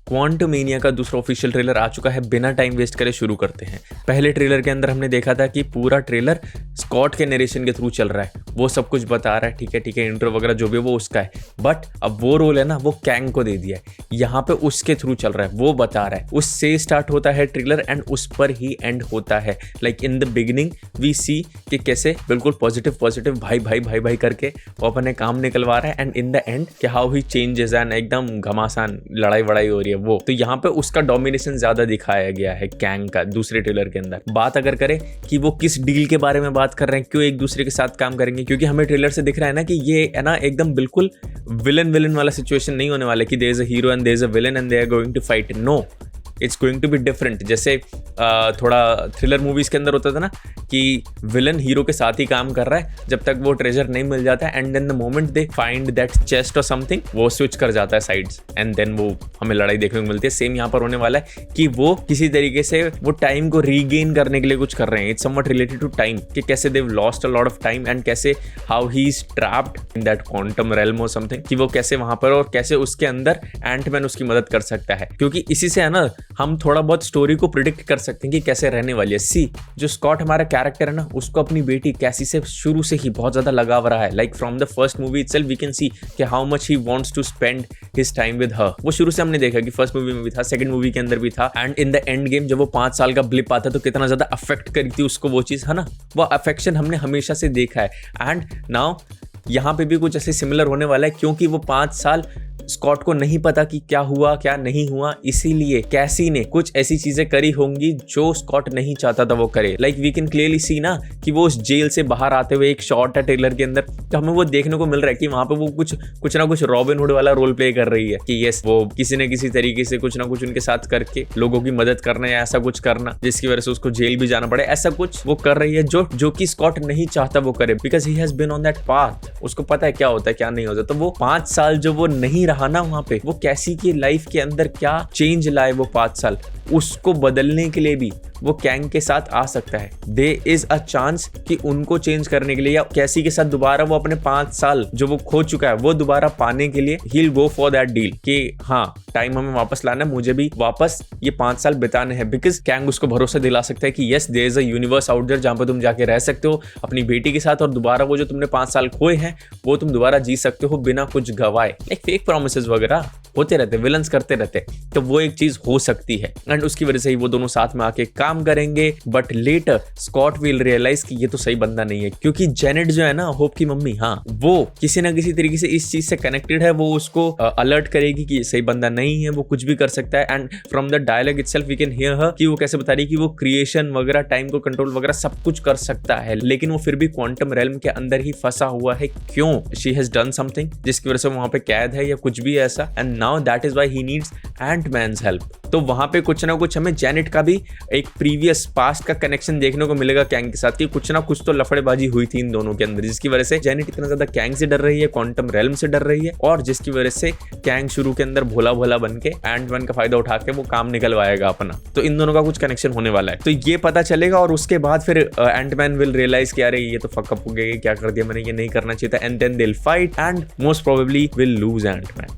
Quantumania का दूसरा official trailer आ चुका है। बिना टाइम वेस्ट करे शुरू करते हैं। पहले ट्रेलर के अंदर हमने देखा था कि पूरा ट्रेलर स्कॉट के नरेशन के थ्रू चल रहा है, वो सब कुछ बता रहा है, ठीक है, इंट्रो वगैरह जो भी वो उसका है। बट अब वो रोल है ना, वो कैंग को दे दिया है, यहाँ पे उसके थ्रू चल रहा है, वो बता रहा है, उससे स्टार्ट होता है ट्रेलर एंड उस पर ही एंड होता है। Like in the beginning we see कि कैसे बिल्कुल पॉजिटिव भाई करके वो अपने काम निकलवा रहा है, एंड इन द एंड कि हाउ ही चेंजेस एंड एकदम घमासान लड़ाई वड़ाई हो रही है वो। तो यहाँ पे उसका डोमिनेशन ज्यादा दिखाया गया है कैंग का दूसरे ट्रेलर के अंदर। बात अगर करें कि वो किस डील के बारे में बात कर रहे हैं, क्यों एक दूसरे के साथ काम करेंगे, क्योंकि हमें ट्रेलर से दिख रहा है ना कि ये है ना एकदम बिल्कुल विलन वाला सिचुएशन नहीं होने वाला कि there is a hero and there is a villain and they are going to fight. No, it's going to be different. जैसे थोड़ा थ्रिलर मूवीज के अंदर होता था ना कि विलन हीरो के साथ ही काम कर रहा है जब तक वो ट्रेजर नहीं मिल जाता है, and then the moment they find that chest और समथिंग वो स्विच कर जाता है साइड्स एंड देन वो हमें लड़ाई देखने को मिलती है। सेम यहाँ पर होने वाला है कि वो किसी तरीके से वो टाइम को रीगेन करने के लिए कुछ कर रहे हैं। It's something related to time कि कैसे Dev lost a lot of time and कैसे how he is trapped in that quantum realm और समथिंग, कि वो कैसे वहां पर और कैसे उसके अंदर एंटमैन उसकी मदद कर सकता है। क्योंकि इसी से है ना हम थोड़ा बहुत स्टोरी को प्रिडिक्ट कर सकते हैं कि कैसे रहने वाली है। सी जो स्कॉट हमारा कैरेक्टर है ना, उसको अपनी बेटी कैसी से शुरू से ही बहुत ज्यादा लगाव रहा है। Like from the first movie itself we can see कि how much he wants to spend his time with her. वो शुरू से हमने देखा कि फर्स्ट मूवी में भी था, सेकंड मूवी के अंदर भी था, and in the end game जब वो 5 साल का ब्लिप आता तो कितना ज्यादा अफेक्ट करी थी उसको वो चीज, है ना। वो अफेक्शन हमने हमेशा से देखा है एंड नाउ यहाँ पे भी कुछ ऐसे सिमिलर होने वाला है, क्योंकि वो 5 साल स्कॉट को नहीं पता कि क्या हुआ क्या नहीं हुआ, इसीलिए कैसी ने कुछ ऐसी चीजें करी होंगी जो स्कॉट नहीं चाहता था वो करे। Like we can clearly see ना कि वो उस जेल से बाहर आते हुए एक शॉट है ट्रेलर के अंदर, तो हमें वो देखने को मिल रहा है कि वहां पे वो कुछ ना कुछ रॉबिन हुड वाला रोल प्ले कर रही है कि यस वो किसी न किसी तरीके से कुछ ना कुछ उनके साथ करके लोगों की मदद करना या ऐसा कुछ करना जिसकी वजह से उसको जेल भी जाना पड़े, ऐसा कुछ वो कर रही है जो कि स्कॉट नहीं चाहता वो करे, because he has been on that path. उसको पता है क्या होता है क्या नहीं होता। तो वो 5 साल जो वो नहीं रहा ना वहां पे, वो कैसी की लाइफ के अंदर क्या चेंज लाए वो 5 साल, उसको बदलने के लिए भी वो कैंग के साथ आ सकता है। देयर इज अ चांस कि उनको चेंज करने के लिए या कैसी के साथ दोबारा वो अपने 5 साल जो वो खो चुका है वो दोबारा पाने के लिए he will go for that deal कि हाँ टाइम हमें वापस लाना है, मुझे भी वापस ये 5 साल बिताने हैं। बिकॉज कैंग उसको भरोसा दिला सकता है कि yes there is a universe out there जहां पर तुम जाके रह सकते हो अपनी बेटी के साथ और दोबारा वो जो तुमने 5 साल खोए हैं वो तुम दोबारा जी सकते हो बिना कुछ गवाए। लाइक फेक प्रॉमिसेस वगैरह होते रहते, विलन्स करते रहते, तो वो एक चीज हो सकती है एंड उसकी वजह से ही वो दोनों साथ में आके काम करेंगे। But later Scott will realise कि ये तो सही बंदा नहीं है, क्योंकि जेनेट जो है ना होप की मम्मी, हाँ वो किसी ना किसी तरीके से इस चीज से कनेक्टेड है। वो उसको अलर्ट करेगी कि ये सही बंदा नहीं है, वो कुछ भी कर सकता है। And from the dialogue itself we can hear her कि वो कैसे बता रही है कि वो क्रिएशन वगैरह टाइम को कंट्रोल वगैरह सब कुछ कर सकता है, लेकिन वो फिर भी क्वांटम रेल्म के अंदर ही फंसा हुआ है। क्यों? शी हैज डन समथिंग जिसकी वजह से वहां पे कैद है या कुछ भी ऐसा, and now that is why he needs Antman's help. तो वहां पे कुछ ना कुछ हमें जेनेट का भी एक प्रीवियस पास्ट का कनेक्शन देखने को मिलेगा कैंग के साथ कि कुछ ना कुछ तो लफड़ेबाजी हुई थी इन दोनों के अंदर, जिसकी वजह से जेनेट इतना ज्यादा कैंग से डर रही है, क्वांटम रेल्म से डर रही है, और जिसकी वजह से कैंग शुरू के अंदर भोला भोला बन के एंटमैन का फायदा उठा के वो काम निकलवाएगा अपना। तो इन दोनों का कुछ कनेक्शन होने वाला है, तो ये पता चलेगा और उसके बाद फिर एंटमैन विल रियलाइज कि अरे ये तो फकअप हो गया, क्या कर दिया मैंने, ये नहीं करना चाहिए था, and then they will fight and most probably will lose Antman.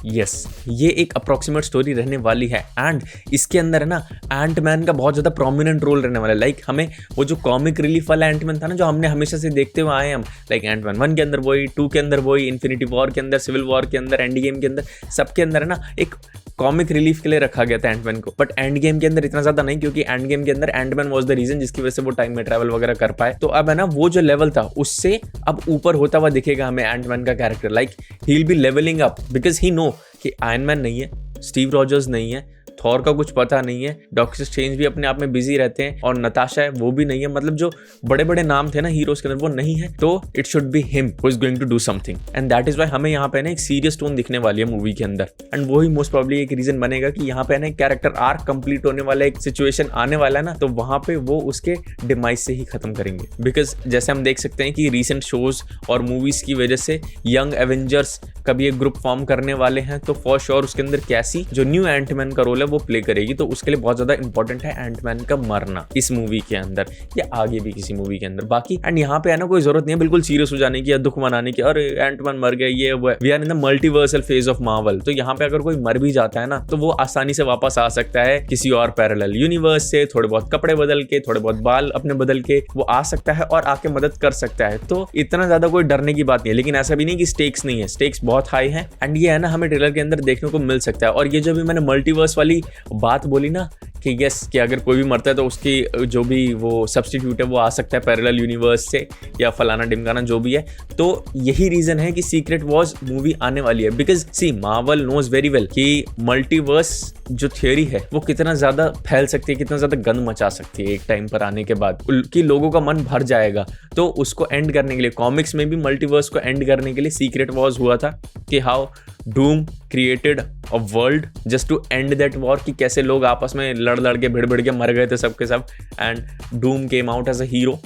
Yes ये एक अप्रोक्सीमेट स्टोरी रहने वाली है एंड इसके अंदर है ना एंटमैन का बहुत ज्यादा प्रोमिनेंट रोल रहने वाला है। लाइक हमें वो जो कॉमिक रिलीफ वाला एंटमैन था ना जो हमने हमेशा से देखते हुए आए हम, लाइक एंटमैन 1 के अंदर वही, 2 के अंदर वही, इन्फिनिटी वॉर के अंदर, सिविल वॉर के अंदर, एंड गेम के अंदर, सबके अंदर है ना एक कॉमिक रिलीफ के लिए रखा गया था एंटमैन को। बट एंड गेम के अंदर इतना ज्यादा नहीं, क्योंकि एंड गेम के अंदर एंटमैन वाज द रीजन जिसकी वजह से वो टाइम में ट्रैवल वगैरह कर पाए। तो अब है ना वो जो लेवल था उससे अब ऊपर होता हुआ दिखेगा हमें एंटमैन का character. Like he will be levelling up because he know कि आयरन मैन नहीं है, स्टीव रॉजर्स नहीं है, थॉर का कुछ पता नहीं है, डॉक्टर स्ट्रेंज भी अपने आप में बिजी रहते हैं, और नताशा है वो भी नहीं है। मतलब जो बड़े बड़े नाम थे ना हीरोज के अंदर वो नहीं है, तो it should be him who is going to do something, and that is why हमें यहाँ पे ना एक सीरियस टोन दिखने वाली है मूवी के अंदर, एंड वो ही मोस्ट प्रोबेबली एक रीजन बनेगा कि यहाँ पे ना एक कैरेक्टर आर्क कंप्लीट होने वाला एक सिचुएशन आने वाला है ना, तो वहां पे वो उसके डिमाइज से ही खत्म करेंगे। बिकॉज जैसे हम देख सकते हैं कि रिसेंट शोज और मूवीज की वजह से यंग एवेंजर्स का भी एक ग्रुप फॉर्म करने वाले हैं, तो फॉर श्योर उसके अंदर कैसी जो न्यू एंटमैन का रोल है है वो प्ले करेगी। तो उसके लिए बहुत ज्यादा इंपॉर्टेंट है एंटमैन का मरना इस मूवी के अंदर या आगे भी किसी मूवी के अंदर। बाकी एंड यहाँ पे है ना कोई जरूरत नहीं है बिल्कुल सीरियस हो जाने की या दुख मनाने की, अरे एंटमैन मर गया ये वो। We are in the multiversal phase of Marvel. तो यहाँ पे अगर कोई मर भी जाता है ना तो वो आसानी से वापस आ सकता है किसी और पैरेलल यूनिवर्स से, थोड़े बहुत कपड़े बदल के, थोड़े बहुत बाल अपने बदल के वो आ सकता है और आके मदद कर सकता है। तो इतना ज्यादा कोई डरने की बात नहीं है। लेकिन ऐसा भी नहीं कि स्टेक्स नहीं है, स्टेक्स बहुत हाई है। एंड ये है ना हमें ट्रेलर के अंदर देखने को मिल सकता है। और ये जो भी मैंने मल्टीवर्स वाली बात बोली ना कि यस कि अगर कोई भी मरता है तो उसकी जो भी वो सब्स्टिट्यूट है वो आ सकता है पैरेलल यूनिवर्स से या फलाना डिमकाना जो भी है। तो यही रीजन है कि सीक्रेट वॉर्स मूवी आने वाली है। Because see Marvel knows very well कि मल्टीवर्स जो थियोरी है वो कितना ज्यादा फैल सकती है, कितना ज्यादा गंद मचा सकती है एक टाइम पर आने के बाद कि लोगों का मन भर जाएगा। तो उसको एंड करने के लिए कॉमिक्स में भी मल्टीवर्स को एंड करने के लिए सीक्रेट वॉर्स हुआ था कि how Doom created a world just to end that war, कि कैसे लोग आपस में लड़ के भिड़ के मर गए थे सबके सब। And Doom came out as a hero,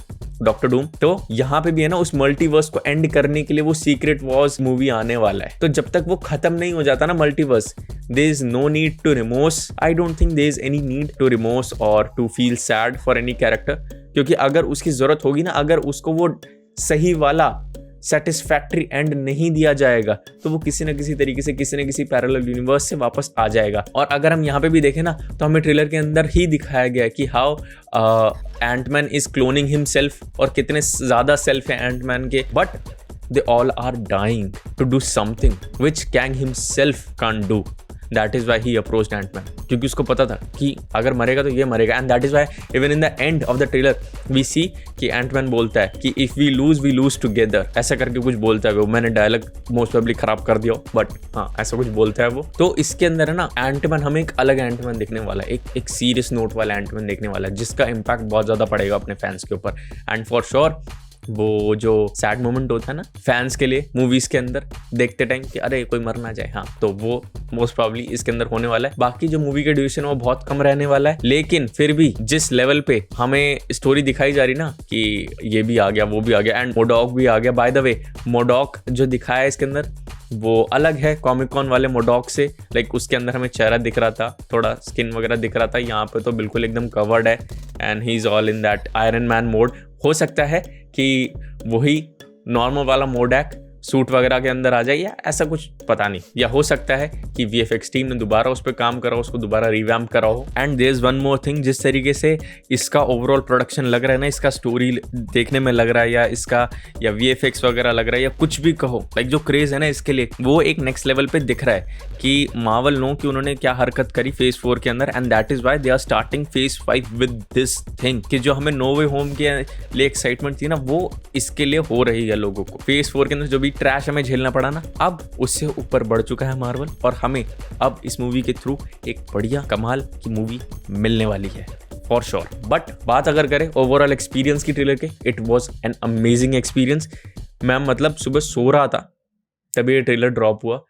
doctor Doom. तो यहाँ पे भी है ना उस मल्टीवर्स को एंड करने के लिए वो सीक्रेट वॉर्स मूवी आने वाला है। तो जब तक वो खत्म नहीं हो जाता ना multiverse, there is no need to remorse. I don't think there is any need to remorse और to feel sad for any character, क्योंकि अगर उसकी जरूरत होगी ना, अगर उसको वो सही वाला सेटिस्फैक्ट्री एंड नहीं दिया जाएगा तो वो किसी न किसी तरीके से किसी न किसी पैरेलल यूनिवर्स से वापस आ जाएगा। और अगर हम यहाँ पे भी देखें ना तो हमें ट्रेलर के अंदर ही दिखाया गया है कि how Antman is cloning himself और कितने ज्यादा सेल्फ है एंटमैन के, but they all are dying to do something which Kang himself can't do. That is why he approached Antman, क्योंकि उसको पता था कि अगर मरेगा तो ये मरेगा। And that is why even in the end of the trailer we see कि एंटमैन बोलता है कि इफ वी लूज टुगेदर, ऐसा करके कुछ बोलता है वो। मैंने डायलॉग मोस्ट प्रोबेबली खराब कर दिया, बट हाँ ऐसा कुछ बोलता है वो। तो इसके अंदर है ना एंटमैन हमें एक अलग एंटमैन देखने वाला है, एक सीरियस नोट वाला एंटमैन देखने वाला है जिसका इम्पैक्ट बहुत ज्यादा पड़ेगा अपने फैंस के ऊपर। एंड फॉर श्योर वो जो सैड मोमेंट होता है ना फैंस के लिए मूवीज के अंदर देखते टाइम कि अरे कोई मर ना जाए, हाँ, तो वो मोस्ट प्रॉब्ली इसके अंदर होने वाला है। बाकी जो मूवी का ड्यूरेशन है वो बहुत कम रहने वाला है, लेकिन फिर भी जिस लेवल पे हमें स्टोरी दिखाई जा रही ना कि ये भी आ गया वो भी आ गया एंड मोडॉक भी आ गया। बाय द वे मोडॉक जो दिखाया है इसके अंदर वो अलग है कॉमिक कॉन वाले मोडॉक से। लाइक उसके अंदर हमें चेहरा दिख रहा था, थोड़ा स्किन वगैरह दिख रहा था, यहाँ पे तो बिल्कुल एकदम कवर्ड है and he is all in that iron man mode. हो सकता है कि वही नॉर्मल वाला मोडैक सूट वगैरह के अंदर आ जाए या ऐसा कुछ पता नहीं, या हो सकता है कि VFX टीम ने दोबारा उस पर काम करा, उसको दोबारा रिवैम्प करा हो। And there is one more thing, जिस तरीके से इसका ओवरऑल प्रोडक्शन लग रहा है ना, इसका स्टोरी देखने में लग रहा है या VFX वगैरह लग रहा है या कुछ भी कहो, लाइक जो क्रेज है ना इसके लिए वो एक नेक्स्ट लेवल पे दिख रहा है कि मार्वल नो कि उन्होंने क्या हरकत करी फेज 4 के अंदर। And that is why they are starting phase 5 with this thing कि जो हमें नो वे होम के लिए एक्साइटमेंट थी ना वो इसके लिए हो रही है लोगों को। फेज 4 के अंदर जो भी ट्रैश हमें झेलना पड़ा ना, अब उससे ऊपर बढ़ चुका है मार्वल और हमें अब इस मूवी के थ्रू एक बढ़िया कमाल की मूवी मिलने वाली है फॉर श्योर। बट बात अगर करें ओवरऑल एक्सपीरियंस की ट्रेलर के, it was an amazing experience. मैं मतलब सुबह सो रहा था तभी ये ट्रेलर ड्रॉप हुआ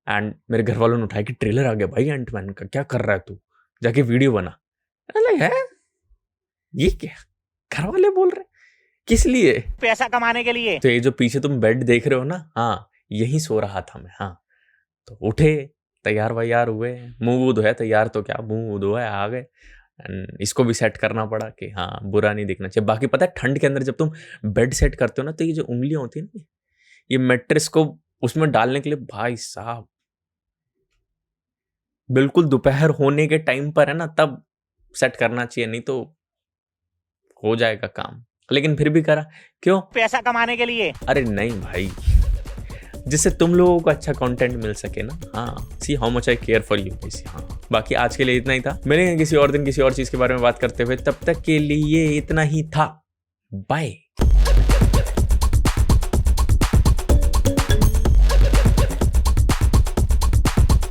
एंड मेरे घर वालों ने उठाया कि ट्रेलर आ गया भाई एंटमैन का, क्या कर रहा है तू, जाके वीडियो बना। है ये क्या घर वाले बोल रहे, किस लिए? पैसा कमाने के लिए। तो ये जो पीछे तुम बेड देख रहे हो ना, हाँ यही सो रहा था मैं। हाँ तो उठे, तैयार वैयार हुए, मुंह धोया, तैयार तो क्या मुंह धोया आ गए। इसको भी सेट करना पड़ा कि हाँ बुरा नहीं दिखना चाहिए। बाकी पता है ठंड के अंदर जब तुम बेड सेट करते हो ना तो ये जो उंगलियां होती है ना, ये मैट्रेस को उसमें डालने के लिए भाई साहब बिल्कुल दोपहर होने के टाइम पर है ना तब सेट करना चाहिए, नहीं तो हो जाएगा काम। लेकिन फिर भी करा, क्यों? पैसा कमाने के लिए। अरे नहीं भाई, जिससे तुम लोगों को अच्छा कंटेंट मिल सके ना। हाँ see how much I care for you. हाँ बाकी आज के लिए इतना ही था, मिलेंगे किसी और दिन किसी और चीज के बारे में बात करते हुए, तब तक के लिए इतना ही था, बाय।